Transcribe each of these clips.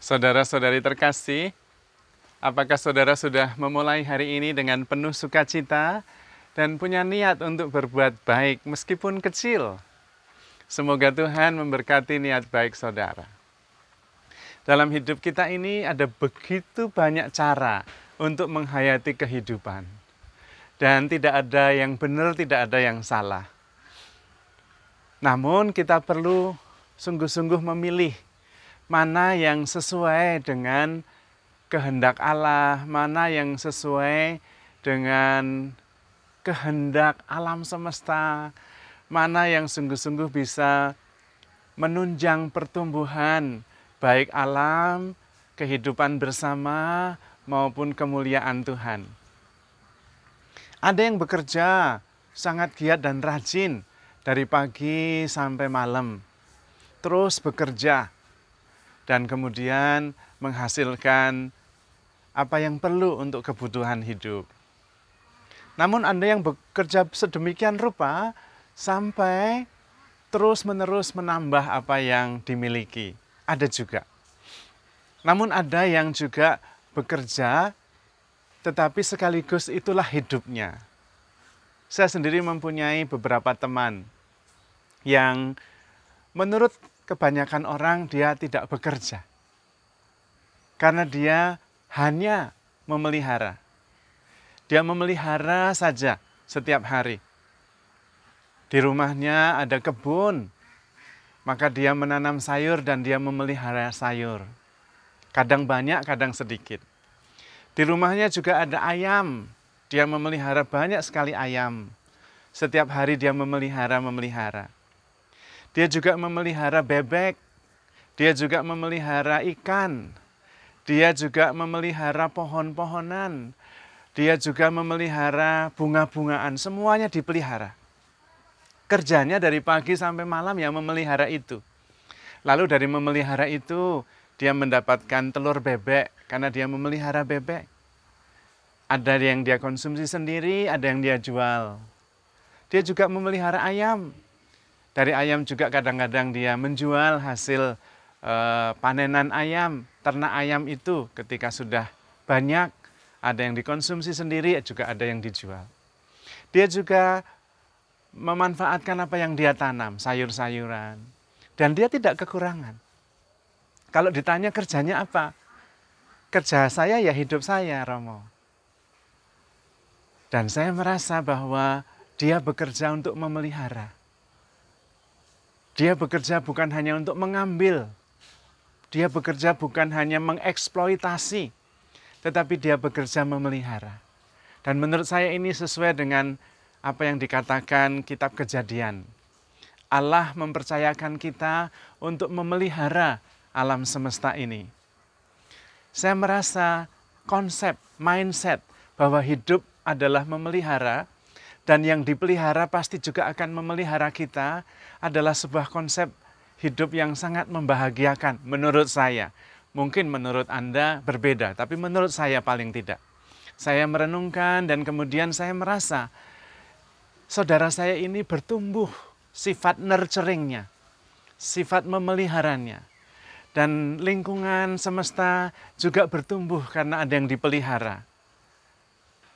Saudara-saudari terkasih, apakah saudara sudah memulai hari ini dengan penuh sukacita dan punya niat untuk berbuat baik meskipun kecil? Semoga Tuhan memberkati niat baik saudara. Dalam hidup kita ini ada begitu banyak cara untuk menghayati kehidupan. Dan tidak ada yang benar, tidak ada yang salah. Namun kita perlu sungguh-sungguh memilih mana yang sesuai dengan kehendak Allah, mana yang sesuai dengan kehendak alam semesta, mana yang sungguh-sungguh bisa menunjang pertumbuhan baik alam, kehidupan bersama, maupun kemuliaan Tuhan. Ada yang bekerja sangat giat dan rajin dari pagi sampai malam, terus bekerja dan kemudian menghasilkan apa yang perlu untuk kebutuhan hidup. Namun ada yang bekerja sedemikian rupa sampai terus-menerus menambah apa yang dimiliki. Ada juga. Namun ada yang juga bekerja tetapi sekaligus itulah hidupnya. Saya sendiri mempunyai beberapa teman yang menurut kebanyakan orang dia tidak bekerja. Karena dia hanya memelihara. Dia memelihara saja setiap hari. Di rumahnya ada kebun, maka dia menanam sayur dan dia memelihara sayur. Kadang banyak, kadang sedikit. Di rumahnya juga ada ayam. Dia memelihara banyak sekali ayam. Setiap hari dia memelihara. Dia juga memelihara bebek. Dia juga memelihara ikan. Dia juga memelihara pohon-pohonan. Dia juga memelihara bunga-bungaan. Semuanya dipelihara. Kerjanya dari pagi sampai malam yang memelihara itu. Lalu dari memelihara itu, dia mendapatkan telur bebek karena dia memelihara bebek. Ada yang dia konsumsi sendiri, ada yang dia jual. Dia juga memelihara ayam. Dari ayam juga kadang-kadang dia menjual hasil panenan ayam. Ternak ayam itu ketika sudah banyak, ada yang dikonsumsi sendiri, juga ada yang dijual. Dia juga memanfaatkan apa yang dia tanam, sayur-sayuran. Dan dia tidak kekurangan. Kalau ditanya kerjanya apa? Kerja saya ya hidup saya, Romo. Dan saya merasa bahwa dia bekerja untuk memelihara. Dia bekerja bukan hanya untuk mengambil. Dia bekerja bukan hanya mengeksploitasi. Tetapi dia bekerja memelihara. Dan menurut saya ini sesuai dengan apa yang dikatakan kitab Kejadian. Allah mempercayakan kita untuk memelihara alam semesta ini. Saya merasa konsep, mindset bahwa hidup adalah memelihara dan yang dipelihara pasti juga akan memelihara kita adalah sebuah konsep hidup yang sangat membahagiakan menurut saya. Mungkin menurut Anda berbeda, tapi menurut saya paling tidak. Saya merenungkan dan kemudian saya merasa saudara saya ini bertumbuh sifat nurturingnya, sifat memeliharanya. Dan lingkungan semesta juga bertumbuh karena ada yang dipelihara.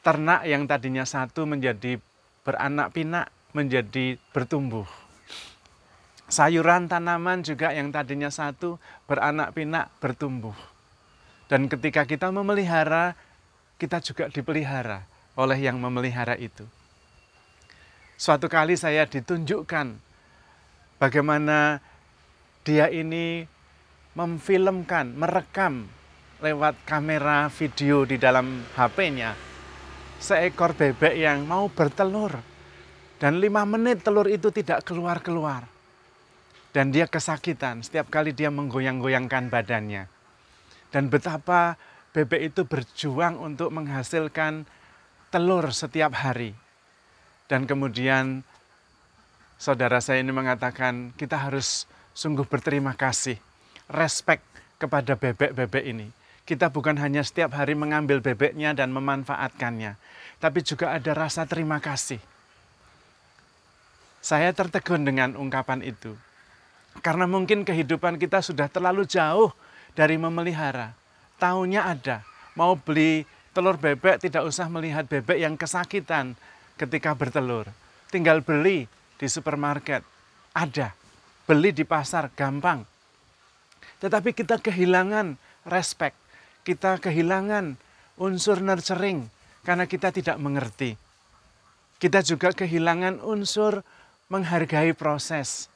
Ternak yang tadinya satu menjadi beranak pinak, menjadi bertumbuh. Sayuran tanaman juga yang tadinya satu beranak pinak, bertumbuh. Dan ketika kita memelihara, kita juga dipelihara oleh yang memelihara itu. Suatu kali saya ditunjukkan bagaimana dia ini memfilmkan, merekam lewat kamera video di dalam HP-nya seekor bebek yang mau bertelur. Dan 5 menit telur itu tidak keluar-keluar. Dan dia kesakitan setiap kali dia menggoyang-goyangkan badannya. Dan betapa bebek itu berjuang untuk menghasilkan telur setiap hari. Dan kemudian saudara saya ini mengatakan kita harus sungguh berterima kasih, respect kepada bebek-bebek ini. Kita bukan hanya setiap hari mengambil bebeknya dan memanfaatkannya, tapi juga ada rasa terima kasih. Saya tertegun dengan ungkapan itu. Karena mungkin kehidupan kita sudah terlalu jauh dari memelihara. Taunya ada, mau beli telur bebek tidak usah melihat bebek yang kesakitan ketika bertelur. Tinggal beli di supermarket, ada. Beli di pasar, gampang. Tetapi kita kehilangan respect, kita kehilangan unsur nurturing karena kita tidak mengerti. Kita juga kehilangan unsur menghargai proses.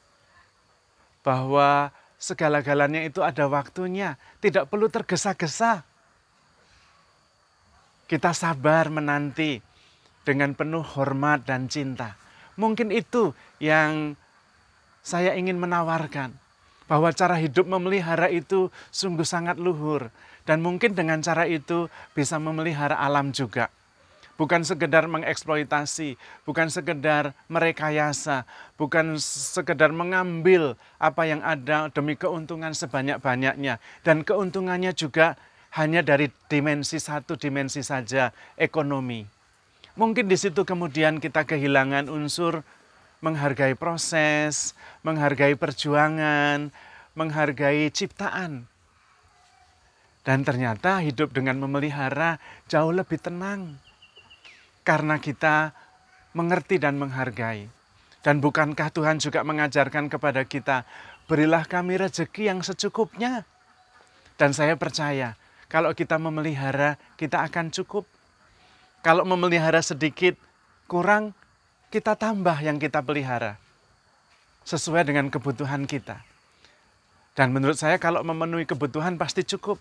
Bahwa segala-galanya itu ada waktunya, tidak perlu tergesa-gesa. Kita sabar menanti dengan penuh hormat dan cinta. Mungkin itu yang saya ingin menawarkan. Bahwa cara hidup memelihara itu sungguh sangat luhur. Dan mungkin dengan cara itu bisa memelihara alam juga. Bukan sekedar mengeksploitasi, bukan sekedar merekayasa, bukan sekedar mengambil apa yang ada demi keuntungan sebanyak-banyaknya. Dan keuntungannya juga hanya dari satu dimensi saja, ekonomi. Mungkin di situ kemudian kita kehilangan unsur menghargai proses, menghargai perjuangan, menghargai ciptaan. Dan ternyata hidup dengan memelihara jauh lebih tenang. Karena kita mengerti dan menghargai. Dan bukankah Tuhan juga mengajarkan kepada kita, berilah kami rezeki yang secukupnya. Dan saya percaya, kalau kita memelihara, kita akan cukup. Kalau memelihara sedikit, kurang, kita tambah yang kita pelihara. Sesuai dengan kebutuhan kita. Dan menurut saya kalau memenuhi kebutuhan pasti cukup.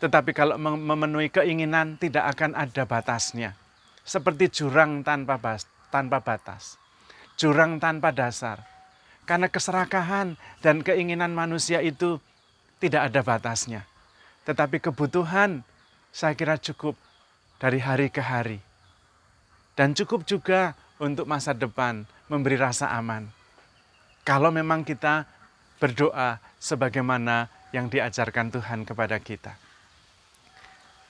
Tetapi kalau memenuhi keinginan tidak akan ada batasnya. Seperti jurang tanpa batas. Jurang tanpa dasar. Karena keserakahan dan keinginan manusia itu tidak ada batasnya. Tetapi kebutuhan saya kira cukup dari hari ke hari. Dan cukup juga untuk masa depan memberi rasa aman. Kalau memang kita berdoa sebagaimana yang diajarkan Tuhan kepada kita.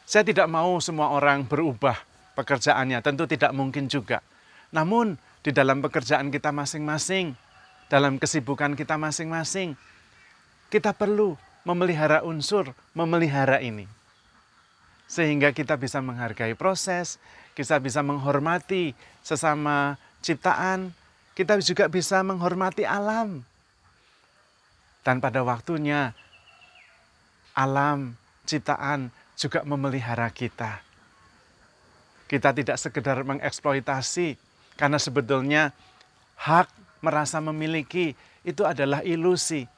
Saya tidak mau semua orang berubah pekerjaannya, tentu tidak mungkin juga. Namun di dalam pekerjaan kita masing-masing, dalam kesibukan kita masing-masing, kita perlu memelihara unsur, memelihara ini. Sehingga kita bisa menghargai proses, kita bisa menghormati sesama ciptaan, kita juga bisa menghormati alam. Dan pada waktunya, alam, ciptaan juga memelihara kita. Kita tidak sekedar mengeksploitasi, karena sebetulnya hak merasa memiliki itu adalah ilusi.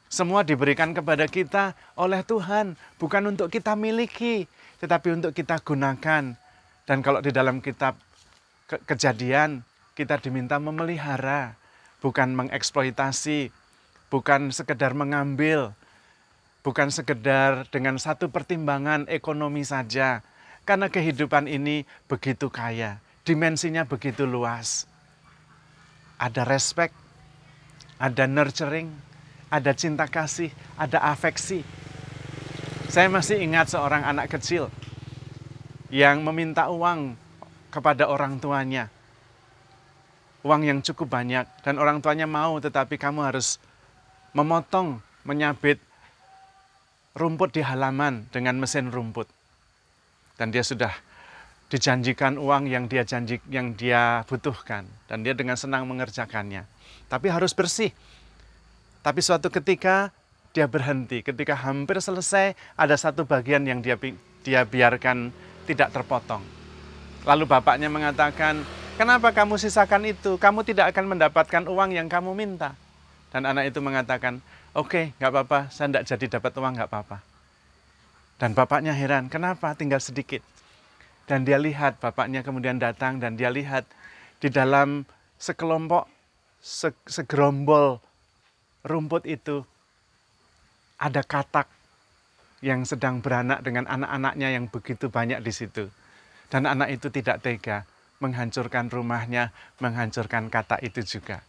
Semua diberikan kepada kita oleh Tuhan, bukan untuk kita miliki, tetapi untuk kita gunakan. Dan kalau di dalam kitab Kejadian, kita diminta memelihara, bukan mengeksploitasi, bukan sekedar mengambil, bukan sekedar dengan satu pertimbangan ekonomi saja. Karena kehidupan ini begitu kaya, dimensinya begitu luas. Ada respect, ada nurturing, ada cinta kasih, ada afeksi. Saya masih ingat seorang anak kecil yang meminta uang kepada orang tuanya. Uang yang cukup banyak dan orang tuanya mau, tetapi kamu harus memotong, menyabit rumput di halaman dengan mesin rumput. Dan dia sudah dijanjikan uang yang dia butuhkan. Dan dia dengan senang mengerjakannya. Tapi harus bersih. Tapi suatu ketika dia berhenti. Ketika hampir selesai, ada satu bagian yang dia biarkan tidak terpotong. Lalu bapaknya mengatakan, kenapa kamu sisakan itu? Kamu tidak akan mendapatkan uang yang kamu minta. Dan anak itu mengatakan, oke, nggak apa-apa, saya tidak jadi dapat uang, nggak apa-apa. Dan bapaknya heran, kenapa tinggal sedikit? Dan dia lihat, bapaknya kemudian datang dan dia lihat di dalam sekelompok, segerombol rumput itu ada katak yang sedang beranak dengan anak-anaknya yang begitu banyak di situ. Dan anak itu tidak tega menghancurkan rumahnya, menghancurkan katak itu juga.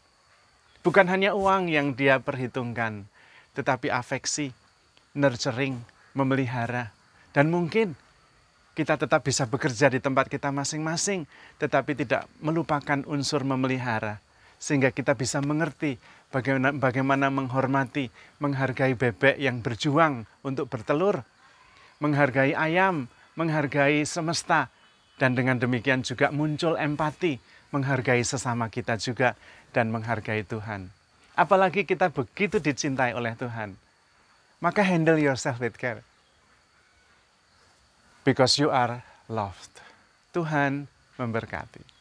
Bukan hanya uang yang dia perhitungkan, tetapi afeksi, nurturing, memelihara. Dan mungkin kita tetap bisa bekerja di tempat kita masing-masing, tetapi tidak melupakan unsur memelihara. Sehingga kita bisa mengerti bagaimana menghormati, menghargai bebek yang berjuang untuk bertelur, menghargai ayam, menghargai semesta, dan dengan demikian juga muncul empati, menghargai sesama kita juga, dan menghargai Tuhan. Apalagi kita begitu dicintai oleh Tuhan, maka handle yourself with care. Because you are loved. Tuhan memberkati.